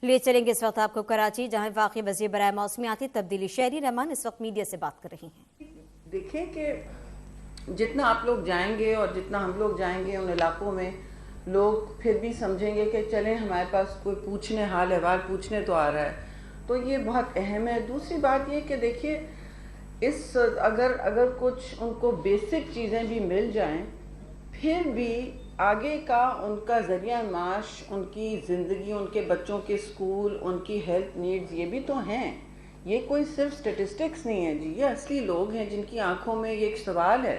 لے چلیں گے اس وقت آپ کو کراچی، جہاں واقع وزیر برائے موسمیاتی تبدیلی شہری رحمان اس وقت میڈیا سے بات کر رہی ہیں۔ دیکھیں کہ جتنا آپ لوگ جائیں گے اور جتنا ہم لوگ جائیں گے ان علاقوں میں، لوگ پھر بھی سمجھیں گے کہ چلیں ہمارے پاس کوئی پوچھنے حال احوال پوچھنے تو آ رہا ہے، تو یہ بہت اہم ہے۔ دوسری بات یہ کہ دیکھیے اگر کچھ ان کو بیسک چیزیں بھی مل جائیں، پھر بھی آگے کا ان کا ذریعہ معاش، ان کی زندگی، ان کے بچوں کے اسکول، ان کی ہیلتھ نیڈز، یہ بھی تو ہیں۔ یہ کوئی صرف سٹیٹسٹکس نہیں ہے جی، یہ اصلی لوگ ہیں جن کی آنکھوں میں یہ ایک سوال ہے،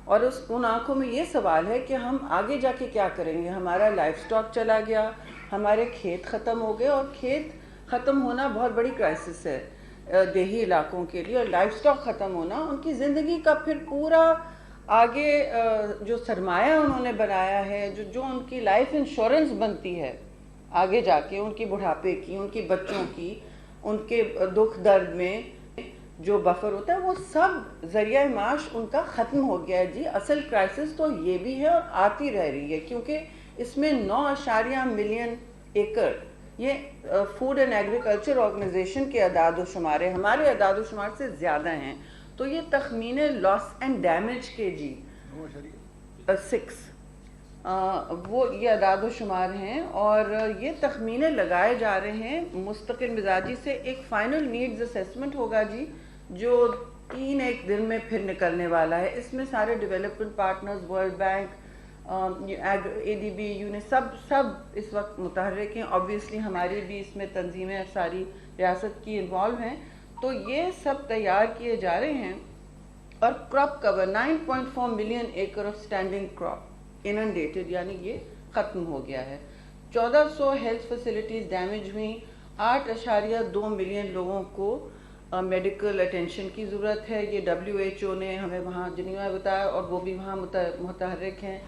اور ان آنکھوں میں یہ سوال ہے کہ ہم آگے جا کے کیا کریں گے۔ ہمارا لائف سٹاک چلا گیا، ہمارے کھیت ختم ہو گئے، اور کھیت ختم ہونا بہت بڑی کرائسس ہے دیہی علاقوں کے لیے، اور لائف سٹاک ختم ہونا ان کی زندگی کا پھر پورا آگے جو سرمایہ انہوں نے بنایا ہے، جو ان کی لائف انشورنس بنتی ہے آگے جا کے، ان کی بڑھاپے کی، ان کی بچوں کی، ان کے دکھ درد میں جو بفر ہوتا ہے، وہ سب ذریعہ معاش ان کا ختم ہو گیا ہے جی۔ اصل کرائسس تو یہ بھی ہے اور آتی رہ رہی ہے، کیونکہ اس میں 9.1 ملین ایکڑ، یہ فوڈ اینڈ ایگریکلچر آرگنائزیشن کے اعداد و شمار ہے، ہمارے اعداد و شمار سے زیادہ ہیں، تو یہ تخمینے لاس اینڈ ڈیمیج کے جی 6 وہ یہ اعداد و شمار ہیں، اور یہ تخمینے لگائے جا رہے ہیں مستقل مزاجی سے۔ ایک فائنل نیڈز اسیسمنٹ ہوگا جی، جو 3 دن میں پھر نکلنے والا ہے۔ اس میں سارے development partners, world bank, ADB، سب اس وقت متحرک ہیں۔ آبویسلی ہماری بھی اس میں تنظیمیں ساری ریاست کی انوالو ہیں، تو یہ سب تیار کیے جا رہے ہیں۔ اور crop cover 9.4 million acre of standing crop inundated, یعنی یہ ختم ہو گیا ہے۔ 1400 ہیلتھ فیسلٹیز ڈیمیج ہوئیں، 8.2 ملین لوگوں کو میڈیکل اٹینشن کی ضرورت ہے۔ یہ WHO نے ہمیں وہاں جنیوا میں بتایا، اور وہ بھی وہاں متحرک ہیں۔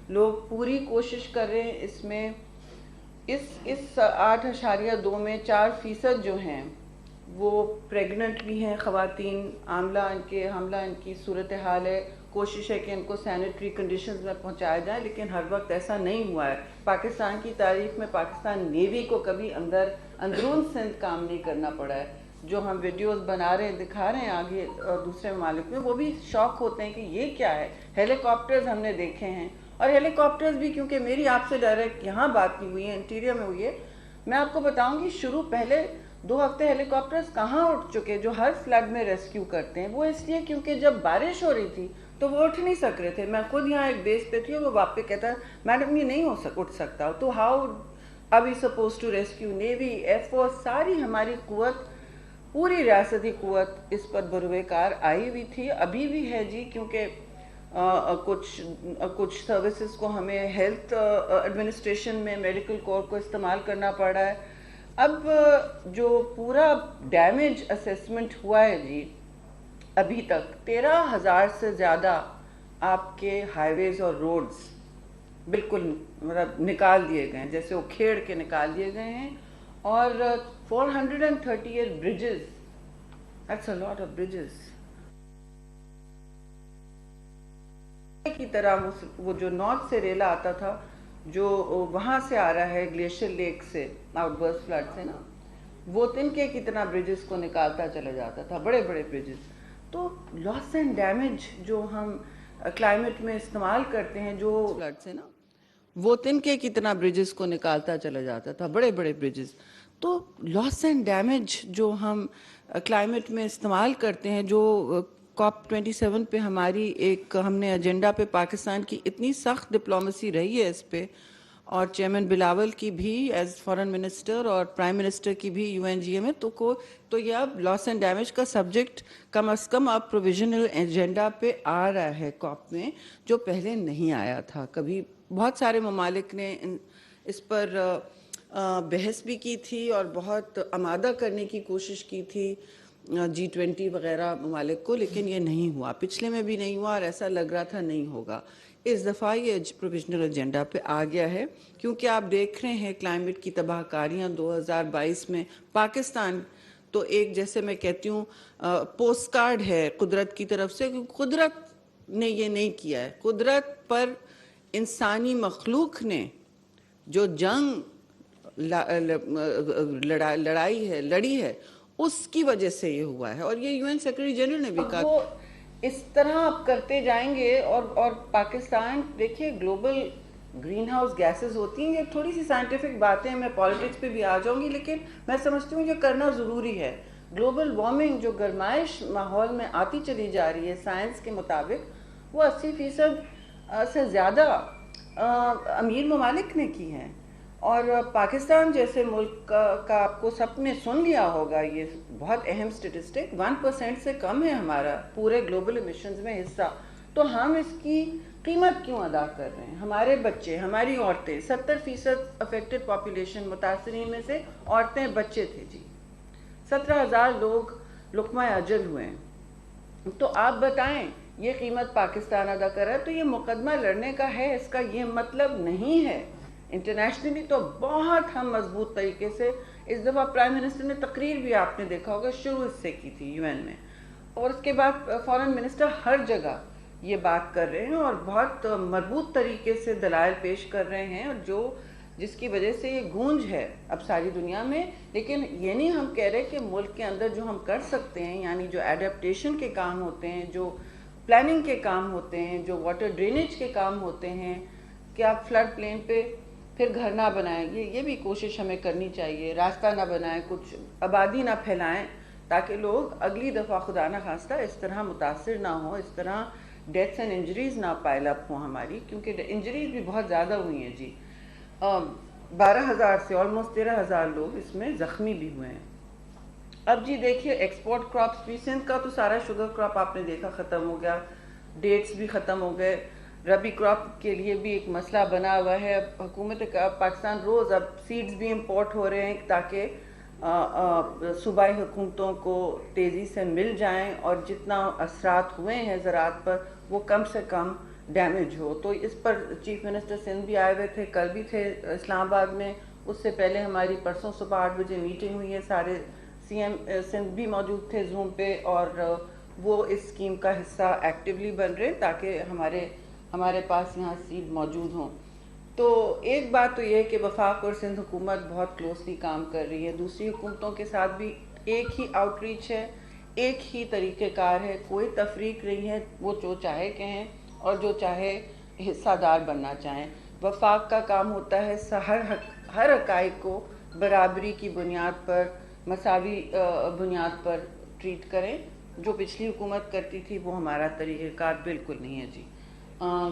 لوگ پوری کوشش کر رہے ہیں اس میں۔ اس 8.2 میں 4% جو ہیں وہ پریگننٹ بھی ہیں خواتین، حاملہ ان کی صورتحال ہے۔ کوشش ہے کہ ان کو سینیٹری کنڈیشنز میں پہنچایا جائے، لیکن ہر وقت ایسا نہیں ہوا ہے۔ پاکستان کی تاریخ میں پاکستان نیوی کو کبھی اندرون سندھ کام نہیں کرنا پڑا ہے۔ جو ہم ویڈیوز بنا رہے ہیں، دکھا رہے ہیں آگے دوسرے ممالک میں، وہ بھی شوق ہوتے ہیں کہ یہ کیا ہے۔ ہیلی کاپٹرز ہم نے دیکھے ہیں، اور ہیلی کاپٹرز بھی، کیونکہ میری آپ سے ڈائریکٹ یہاں بات نہیں ہوئی ہے، انٹیریئر میں ہوئی ہے، میں آپ کو بتاؤں گی پہلے 2 ہفتے ہیلی کاپٹرز کہاں اٹھ چکے جو ہر فلڈ میں ریسکیو کرتے ہیں۔ وہ اس لیے کیونکہ جب بارش ہو رہی تھی تو وہ اٹھ نہیں سک رہے تھے۔ میں خود یہاں ایک بیس پہ تھی، اور وہ واپس کہتا ہے میڈم یہ نہیں اٹھ سکتا، تو ہاؤ اب ہی suppose to rescue. Navy, air force, ساری ہماری قوت، پوری ریاستی قوت اس پر بروئے کار آئی ہوئی تھی، ابھی بھی ہے جی، کیونکہ کچھ سروسز کو ہمیں ہیلتھ ایڈمنسٹریشن میں میڈیکل کور کو استعمال کرنا پڑ رہا ہے۔ اب جو پورا ڈیمیج اسیسمنٹ ہوا ہے جی، ابھی تک 13,000 سے زیادہ آپ کے ہائی ویز اور روڈز بالکل نکال دیے گئے ہیں، جیسے وہ کھیڑ کے نکال دیے گئے ہیں، اور 438 bridges, that's a lot of bridges. کی طرح وہ جو نارتھ سے ریلا آتا تھا، جو وہاں سے آ رہا ہے گلیشیئر لیک سے، آؤٹ برسٹ فلڈ سے نا، وہ تنکے کتنا بریجز کو نکالتا چلا جاتا تھا، بڑے بڑے بریجز۔ تو لاس اینڈ ڈیمیج جو ہم کلائمیٹ میں استعمال کرتے ہیں، جو فلڈ سے نا، وہ تنکے کتنا بریجز کو نکالتا چلا جاتا تھا، بڑے بڑے بریجز۔ تو لاس اینڈ ڈیمیج جو ہم کلائمیٹ میں استعمال کرتے ہیں، جو COP27 پہ ہم نے ایجنڈا پہ پاکستان کی اتنی سخت ڈپلومیسی رہی ہے اس پہ، اور چیئرمین بلاول کی بھی ایز فارن منسٹر، اور پرائم منسٹر کی بھی UNGA میں، تو یہ اب لاس اینڈ ڈیمیج کا سبجیکٹ کم از کم اب پروویژنل ایجنڈا پہ آ رہا ہے COP میں، جو پہلے نہیں آیا تھا کبھی۔ بہت سارے ممالک نے اس پر بحث بھی کی تھی، اور بہت آمادہ کرنے کی کوشش کی تھی G20 وغیرہ ممالک کو، لیکن یہ نہیں ہوا، پچھلے میں بھی نہیں ہوا، اور ایسا لگ رہا تھا نہیں ہوگا۔ اس دفعہ یہ پروویژنل ایجنڈا پہ آ گیا ہے، کیونکہ آپ دیکھ رہے ہیں کلائمیٹ کی تباہ کاریاں 2022 میں۔ پاکستان تو ایک، جیسے میں کہتی ہوں، پوسٹ کارڈ ہے قدرت کی طرف سے، کیونکہ قدرت نے یہ نہیں کیا ہے۔ قدرت پر انسانی مخلوق نے جو جنگ لڑائی ہے لڑی ہے اس کی وجہ سے یہ ہوا ہے. اور یہ یو این سیکرٹری جنرل نے بھی کہا وہ اس طرح آپ کرتے جائیں گے. اور پاکستان دیکھیے گلوبل گرین ہاؤس گیسز ہوتی ہیں, یہ تھوڑی سی سائنٹیفک باتیں, میں پالیٹکس پہ بھی آ جاؤں گی, لیکن میں سمجھتی ہوں یہ کرنا ضروری ہے. گلوبل وارمنگ جو گرمائش ماحول میں آتی چلی جا رہی ہے سائنس کے مطابق, وہ 80% سے زیادہ امیر ممالک نے کی ہیں. اور پاکستان جیسے ملک کا آپ کو سب نے سن لیا ہوگا, یہ بہت اہم سٹیٹسٹک, 1% سے کم ہے ہمارا پورے گلوبل ایمیشنز میں حصہ. تو ہم اس کی قیمت کیوں ادا کر رہے ہیں؟ ہمارے بچے, ہماری عورتیں, 70% افیکٹڈ پاپولیشن متاثرین میں سے عورتیں بچے تھے جی. 17,000 لوگ لقمہ اجل ہوئے ہیں. تو آپ بتائیں یہ قیمت پاکستان ادا کر رہا ہے. تو یہ مقدمہ لڑنے کا ہے, اس کا یہ مطلب نہیں ہے. انٹرنیشنلی تو بہت ہم مضبوط طریقے سے, اس دفعہ پرائم منسٹر نے تقریر بھی آپ نے دیکھا ہوگا شروع اس سے کی تھی یو این میں, اور اس کے بعد فارن منسٹر ہر جگہ یہ بات کر رہے ہیں اور بہت مربوط طریقے سے دلائل پیش کر رہے ہیں, اور جس کی وجہ سے یہ گونج ہے اب ساری دنیا میں. لیکن یہ نہیں ہم کہہ رہے کہ ملک کے اندر جو ہم کر سکتے ہیں, یعنی جو ایڈیپٹیشن کے کام ہوتے ہیں, جو پلاننگ کے کام ہوتے ہیں, جو واٹر ڈرینیج کے کام ہوتے ہیں, کہ آپ فلڈ پلین پہ پھر گھر نہ بنائیں, یہ بھی کوشش ہمیں کرنی چاہیے. راستہ نہ بنائیں, کچھ آبادی نہ پھیلائیں, تاکہ لوگ اگلی دفعہ خدا نہ خواستہ اس طرح متاثر نہ ہوں, اس طرح ڈیتھس اینڈ انجریز نہ پائل اپ ہوں ہماری, کیونکہ انجریز بھی بہت زیادہ ہوئی ہیں جی. 12,000 سے آلموسٹ 13,000 لوگ اس میں زخمی بھی ہوئے ہیں. اب جی دیکھیے ایکسپورٹ کراپس بھی, سندھ کا تو سارا شوگر کراپ آپ نے دیکھا ختم ہو گیا, ڈیٹس بھی ختم ہو گئے. ربی کراپ کے لیے بھی ایک مسئلہ بنا ہوا ہے. حکومت پاکستان روز اب سیڈز بھی امپورٹ ہو رہے ہیں تاکہ صوبائی حکومتوں کو تیزی سے مل جائیں, اور جتنا اثرات ہوئے ہیں زراعت پر وہ کم سے کم ڈیمیج ہو. تو اس پر چیف منسٹر سندھ بھی آئے ہوئے تھے, کل بھی تھے اسلام آباد میں. اس سے پہلے ہماری پرسوں صبح 8 بجے میٹنگ ہوئی ہے, سارے سی ایم سندھ بھی موجود تھے زوم پہ, اور وہ اس اسکیم کا حصہ ایکٹیولی بن رہے تاکہ ہمارے پاس یہاں سیڈ موجود ہوں. تو ایک بات تو یہ ہے کہ وفاق اور سندھ حکومت بہت کلوزلی کام کر رہی ہے, دوسری حکومتوں کے ساتھ بھی ایک ہی آؤٹ ریچ ہے, ایک ہی طریقہ کار ہے, کوئی تفریق نہیں ہے. وہ جو چاہے کہیں اور جو چاہے حصہ دار بننا چاہیں. وفاق کا کام ہوتا ہے ہر حقائق کو برابری کی بنیاد پر, مساوی بنیاد پر ٹریٹ کریں. جو پچھلی حکومت کرتی تھی وہ ہمارا طریقہ کار بالکل نہیں ہے جی,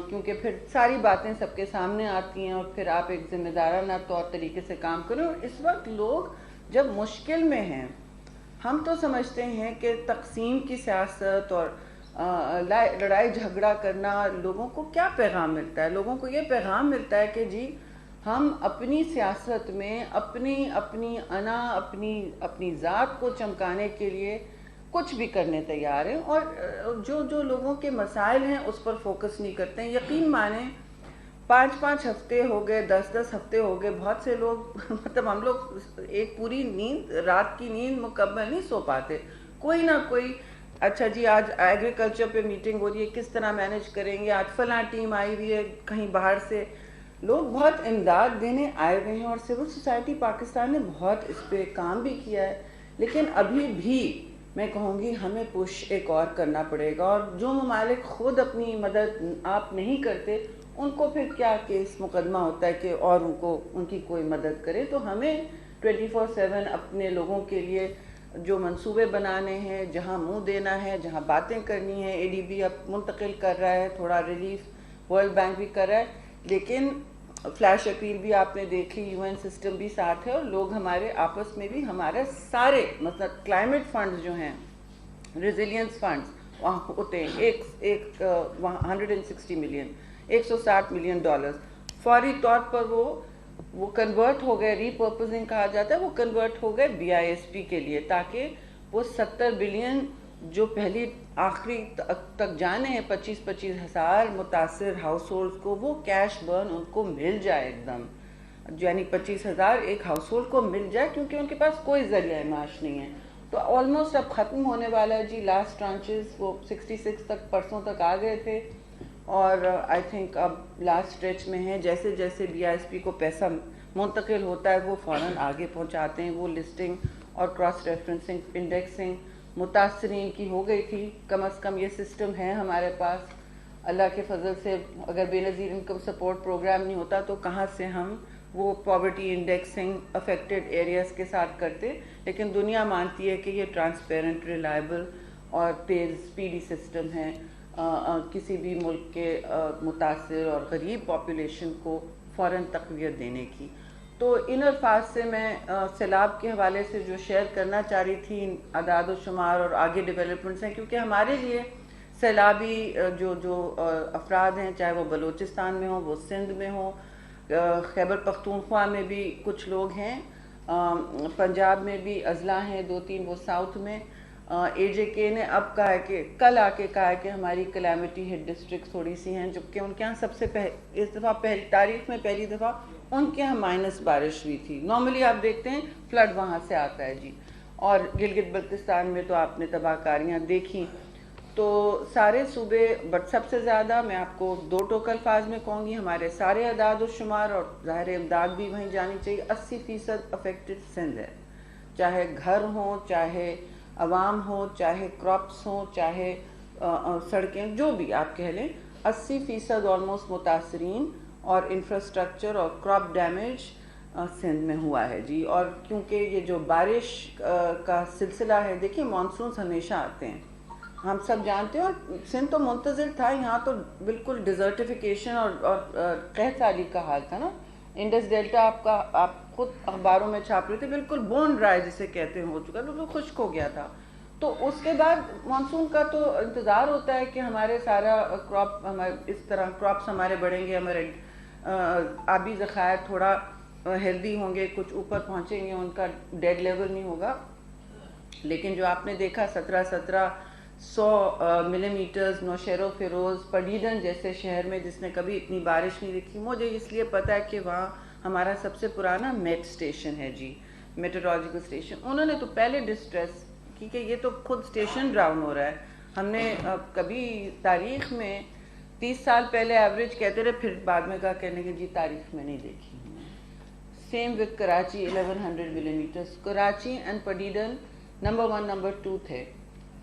کیونکہ پھر ساری باتیں سب کے سامنے آتی ہیں, اور پھر آپ ایک ذمہ دارانہ طور طریقے سے کام کریں. اور اس وقت لوگ جب مشکل میں ہیں, ہم تو سمجھتے ہیں کہ تقسیم کی سیاست اور لڑائی جھگڑا کرنا, لوگوں کو کیا پیغام ملتا ہے؟ لوگوں کو یہ پیغام ملتا ہے کہ جی ہم اپنی سیاست میں اپنی انا اپنی ذات کو چمکانے کے لیے کچھ بھی کرنے تیار ہیں, اور جو لوگوں کے مسائل ہیں اس پر فوکس نہیں کرتے ہیں. یقین مانیں 5 ہفتے ہو گئے, 10 ہفتے ہو گئے, بہت سے لوگ مطلب ہم لوگ ایک پوری رات کی نیند مکمل نہیں سو پاتے. کوئی نہ کوئی, اچھا جی آج ایگریکلچر پہ میٹنگ ہو رہی ہے, کس طرح مینیج کریں گے, آج فلاں ٹیم آئی ہوئی ہے کہیں باہر سے. لوگ بہت امداد دینے آئے ہوئے ہیں, اور سول سوسائٹی پاکستان نے بہت اس پہ کام بھی کیا ہے. لیکن ابھی بھی میں کہوں گی ہمیں پش ایک اور کرنا پڑے گا. اور جو ممالک خود اپنی مدد آپ نہیں کرتے, ان کو پھر کیا کیس مقدمہ ہوتا ہے کہ اور ان کی کوئی مدد کرے. تو ہمیں 24/7 اپنے لوگوں کے لیے جو منصوبے بنانے ہیں, جہاں منہ دینا ہے, جہاں باتیں کرنی ہیں. ADB اب منتقل کر رہا ہے تھوڑا ریلیف, ورلڈ بینک بھی کر رہا ہے, لیکن فلیش اپیل بھی آپ نے دیکھی, UN سسٹم بھی ساتھ ہے, اور لوگ ہمارے آپس میں بھی ہمارے سارے مطلب کلائمیٹ فنڈز جو ہیں, ریزیلینس فنڈز وہاں ہوتے ہیں, ایک 160 ملین $160 ملین فوری طور پر وہ کنورٹ ہو گئے, ری پرپزنگ کہا جاتا ہے, وہ کنورٹ ہو گئے BISP کے لیے, تاکہ وہ 70 بلین جو پہلی آخری تک جانے ہیں 25 ہزار متاثر ہاؤس ہولڈز کو, وہ کیش برن ان کو مل جائے ایک دم, یعنی 25,000 ایک ہاؤس ہولڈ کو مل جائے, کیونکہ ان کے پاس کوئی ذریعہ معاش نہیں ہے. تو آلموسٹ اب ختم ہونے والا ہے جی. لاسٹ ٹرانچز وہ 66 تک پرسوں تک آ گئے تھے, اور آئی تھنک اب لاسٹ اسٹریچ میں ہیں. جیسے جیسے BISP کو پیسہ منتقل ہوتا ہے وہ فوراً آگے پہنچاتے ہیں. وہ لسٹنگ اور کراس ریفرنسنگ انڈیکسنگ متاثرین کی ہو گئی تھی. کم از کم یہ سسٹم ہے ہمارے پاس. اللہ کے فضل سے اگر بے نظیر انکم سپورٹ پروگرام نہیں ہوتا تو کہاں سے ہم وہ پاورٹی انڈیکسنگ افیکٹڈ ایریاز کے ساتھ کرتے. لیکن دنیا مانتی ہے کہ یہ ٹرانسپیرنٹ ریلائبل اور تیز اسپیڈی سسٹم ہے کسی بھی ملک کے متاثر اور غریب پاپولیشن کو فوراً تقویت دینے کی. تو ان الفاظ سے میں سیلاب کے حوالے سے جو شیئر کرنا چاہ رہی تھی اعداد و شمار اور آگے ڈیولپمنٹس ہیں، کیونکہ ہمارے لیے سیلابی جو افراد ہیں، چاہے وہ بلوچستان میں ہوں، وہ سندھ میں ہوں، خیبر پختونخوا میں بھی کچھ لوگ ہیں، پنجاب میں بھی اضلاع ہیں 2-3 وہ ساؤتھ میں. اے جے کے نے اب کہا ہے کہ کل آ کے کہا ہے کہ ہماری کلیمٹی ہٹ ڈسٹرکٹ تھوڑی سی ہیں، جبکہ ان کے یہاں سب سے اس دفعہ تاریخ میں پہلی دفعہ ان کے یہاں مائنس بارش ہوئی تھی. نارملی آپ دیکھتے ہیں فلڈ وہاں سے آتا ہے جی. اور گلگت بلتستان میں تو آپ نے تباہ کاریاں دیکھی. تو سارے صوبے بٹ سب سے زیادہ میں آپ کو 2 ٹوک الفاظ میں کہوں گی، ہمارے سارے اعداد و شمار اور ظاہر امداد بھی وہیں جانی چاہیے. 80% افیکٹڈ سندھ ہے، چاہے گھر ہوں، چاہے عوام ہو، چاہے کراپس ہوں، چاہے سڑکیں، جو بھی آپ کہہ لیں. 80% آلموسٹ متاثرین اور انفراسٹرکچر اور کراپ ڈیمیج سندھ میں ہوا ہے جی. اور کیونکہ یہ جو بارش کا سلسلہ ہے، دیکھیں مانسونز ہمیشہ آتے ہیں، ہم سب جانتے ہیں، اور سندھ تو منتظر تھا. یہاں تو بالکل ڈیزرٹیفیکیشن اور قحط سالی کا حال تھا نا. انڈس ڈیلٹا آپ خود اخباروں میں چھاپ رہے تھے، بالکل بون ڈرائی جسے کہتے ہیں ہو چکا، بالکل خشک ہو گیا تھا. تو اس کے بعد مانسون کا تو انتظار ہوتا ہے کہ ہمارے سارا کراپ اس طرح کراپس ہمارے بڑھیں گے، ہمارے آبی ذخائر تھوڑا ہیلدی ہوں گے، کچھ اوپر پہنچیں گے، ان کا ڈیڈ لیول نہیں ہوگا. لیکن جو آپ نے دیکھا 1700 ملی میٹرز نوشہر و فیروز پڈیڈن جیسے شہر میں جس نے کبھی اتنی بارش نہیں دیکھی. مجھے اس لیے پتہ ہے کہ وہاں ہمارا سب سے پرانا میٹ اسٹیشن ہے جی، میٹرولوجیکل اسٹیشن. انہوں نے تو پہلے ڈسٹریس کی کہ یہ تو خود اسٹیشن ڈاؤن ہو رہا ہے. ہم نے کبھی تاریخ میں 30 سال پہلے ایوریج کہتے رہے، پھر بعد میں کہا کہنے کہ جی تاریخ میں نہیں دیکھی. Same with Karachi 1100 millimetres. Karachi and Padidan number 1 number 2 تھے،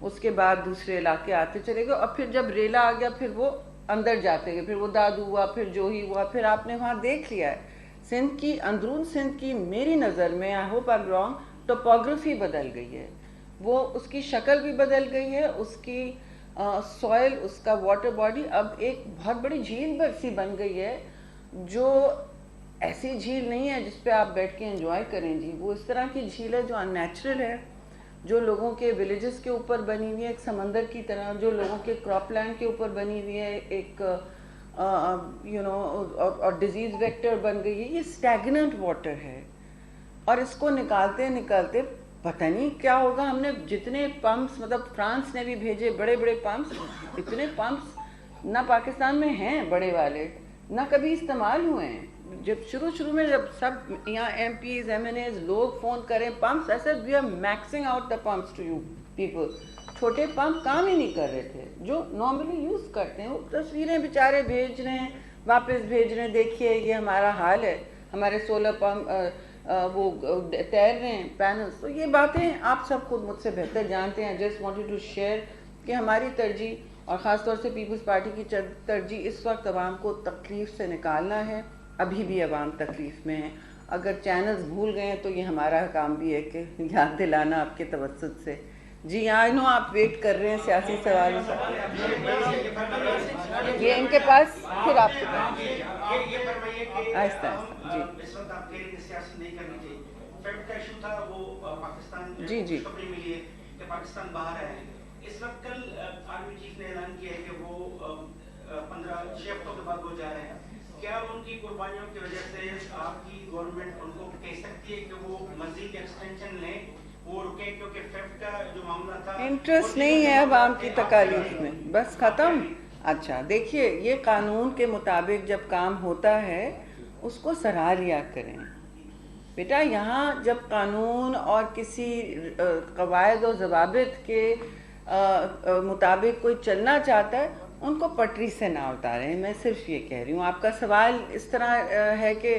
اس کے بعد دوسرے علاقے آتے چلے گئے. اور پھر جب ریلا آ گیا پھر وہ اندر جاتے گئے، پھر وہ دادو ہوا، پھر جوہی ہوا. پھر آپ نے وہاں دیکھ لیا ہے سندھ کی، اندرون سندھ کی میری نظر میں، I hope I am wrong, topography بدل گئی ہے. وہ اس کی شکل بھی بدل گئی ہے، اس کی سوئل، اس کا واٹر باڈی اب ایک بہت بڑی جھیل برسی بن گئی ہے، جو ایسی جھیل نہیں ہے جس پہ آپ بیٹھ کے انجوائے کریں جی. وہ اس طرح کی جھیل ہے جو ان نیچرل ہے، جو لوگوں کے ولیجز کے اوپر بنی ہوئی ہے ایک سمندر کی طرح، جو لوگوں کے کراپ لینڈ کے اوپر بنی ہوئی ہے ایک اور ڈیزیز ویکٹر بن گئی ہے. یہ اسٹیگننٹ واٹر ہے، اور اس کو نکالتے نکالتے پتہ نہیں کیا ہوگا. ہم نے جتنے پمپس، مطلب فرانس نے بھی بھیجے بڑے بڑے پمپس، اتنے پمپس نہ پاکستان میں ہیں بڑے والے، نہ کبھی استعمال ہوئے ہیں. جب شروع میں جب سب یہاں MPs MNAs لوگ فون کریں پمپس، ایسے we are mixing out the pumps to you people. چھوٹے پمپ کام ہی نہیں کر رہے تھے جو نارملی یوز کرتے ہیں. وہ تصویریں بیچارے بھیج رہے ہیں، واپس بھیج رہے ہیں، دیکھیے یہ ہمارا حال ہے، ہمارے سولر پمپ وہ تیر رہے ہیں پینلس. تو یہ باتیں آپ سب خود مجھ سے بہتر جانتے ہیں. جسٹ وانٹڈ ٹو شیئر کہ ہماری ترجیح، اور خاص طور سے پیپلز پارٹی کی ترجیح اس وقت عوام کو تکلیف سے نکالنا ہے. ابھی بھی عوام تکلیف میں ہیں. اگر چینلز بھول گئے ہیں تو یہ ہمارا کام بھی ہے کہ یاد دلانا آپ کے توسط سے. جی آئی نو آپ ویٹ کر رہے ہیں سیاسی سوالوں کا، یہ ان کے پاس، پھر آپ کے پاس آہستہ آہستہ. جی جی پاکستان باہر ہے. اس وقت کل آرمی چیف نے اعلان کیا ہے کہ وہ 6 ہفتوں کے بعد وہ جا رہے ہیں. کیا ان کی قربانیوں کی وجہ سے آپ کی گورنمنٹ ان کو کہہ سکتی ہے کہ وہ مزید ایکسٹینشن لیں، وہ رکیں، کیونکہ فیفٹ کا جو معاملہ تھا انٹرسٹ نہیں ہے عوام کی تکالیف میں، بس ختم. اچھا دیکھیے، یہ قانون کے مطابق جب کام ہوتا ہے اس کو سراہ لیا کریں بیٹا. یہاں جب قانون اور کسی قواعد و ضوابط کے مطابق کوئی چلنا چاہتا ہے ان کو پٹری سے نہ اتاریں. میں صرف یہ کہہ رہی ہوں. آپ کا سوال اس طرح ہے کہ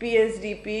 PSDP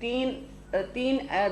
3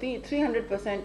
300%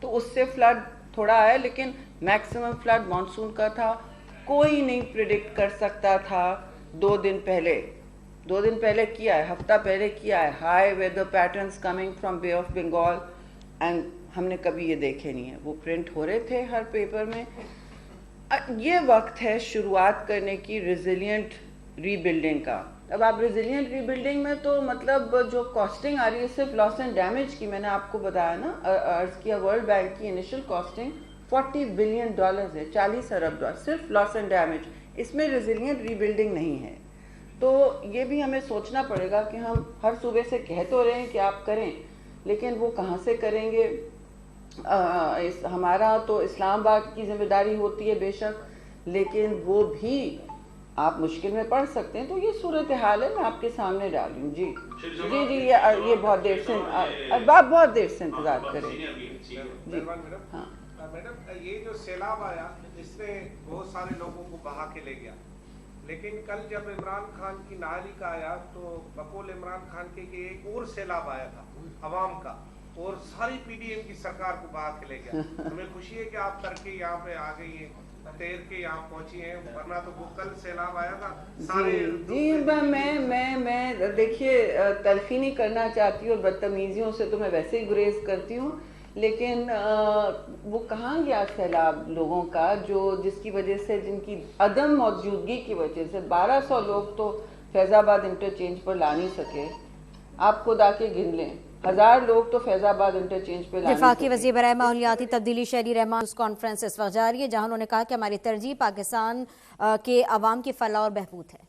تو اس سے فلڈ تھوڑا آیا, لیکن میکسیمم فلڈ مانسون کا تھا. کوئی نہیں پریڈکٹ کر سکتا تھا 2 دن پہلے کیا ہے, ہفتہ پہلے کیا ہے, high weather patterns coming from بے آف بنگال, اینڈ ہم نے کبھی یہ دیکھے نہیں ہیں. وہ پرنٹ ہو رہے تھے ہر پیپر میں. یہ وقت ہے شروعات کرنے کی ریزیلینٹ ری بلڈنگ کا. اب آپ ریزیلینٹ ری بلڈنگ میں تو مطلب جو کاسٹنگ آ رہی ہے صرف لاس اینڈ ڈیمیج کی, میں نے آپ کو بتایا نا, عرض کیا ورلڈ بینک کی انیشل کاسٹنگ $40 بلین ہے, 40 ارب ڈالر صرف لاس اینڈ ڈیمیج. اس میں ریزیلینٹ ری بلڈنگ نہیں ہے. تو یہ بھی ہمیں سوچنا پڑے گا کہ ہم ہر صوبے سے کہہ تو رہے ہیں کہ آپ کریں, لیکن وہ کہاں سے کریں گے. ہمارا تو اسلام آباد کی ذمہ داری ہوتی ہے بے شک, لیکن وہ بھی آپ مشکل میں پڑ سکتے ہیں. تو یہ صورتحال ہے, میں آپ کے سامنے ڈال رہی ہوں. جی یہ بہت دیر سے آپ بہت دیر سے انتظار کریں. جی ہاں میڈم, یہ جو سیلاب آیا اس نے بہت سارے لوگوں کو بہا کے لے گیا, لیکن کل جب عمران خان کی نااہلی کا آیا تو بقول عمران خان کے ایک اور سیلاب آیا تھا عوام کا, اور ساری پی ڈی ایم کی سرکار کو بہا کے لے گیا. ہمیں خوشی ہے کہ آپ کر کے یہاں پہ آ گئی ہیں, تیر کے یہاں پہنچی ہیں, ورنہ تو وہ کل سیلاب آیا تھا سارے. جی میں دیکھیے تلخی نہیں کرنا چاہتی اور بدتمیزیوں سے تو میں ویسے ہی گریز کرتی ہوں, لیکن وہ کہاں گیا سیلاب لوگوں کا جس کی وجہ سے, جن کی عدم موجودگی کی وجہ سے 1200 لوگ تو فیض آباد انٹرچینج پر لا نہیں سکے. آپ خود آ کے گن لیں, 1000 لوگ تو فیض آباد انٹرچینج پہ لا نہیں سکے. وفاقی وزیر برائے ماحولیاتی تبدیلی شہری رحمان اس کانفرنس اس وقت جاری ہے, جہاں انہوں نے کہا کہ ہماری ترجیح پاکستان کے عوام کی فلاح اور بہبود ہے.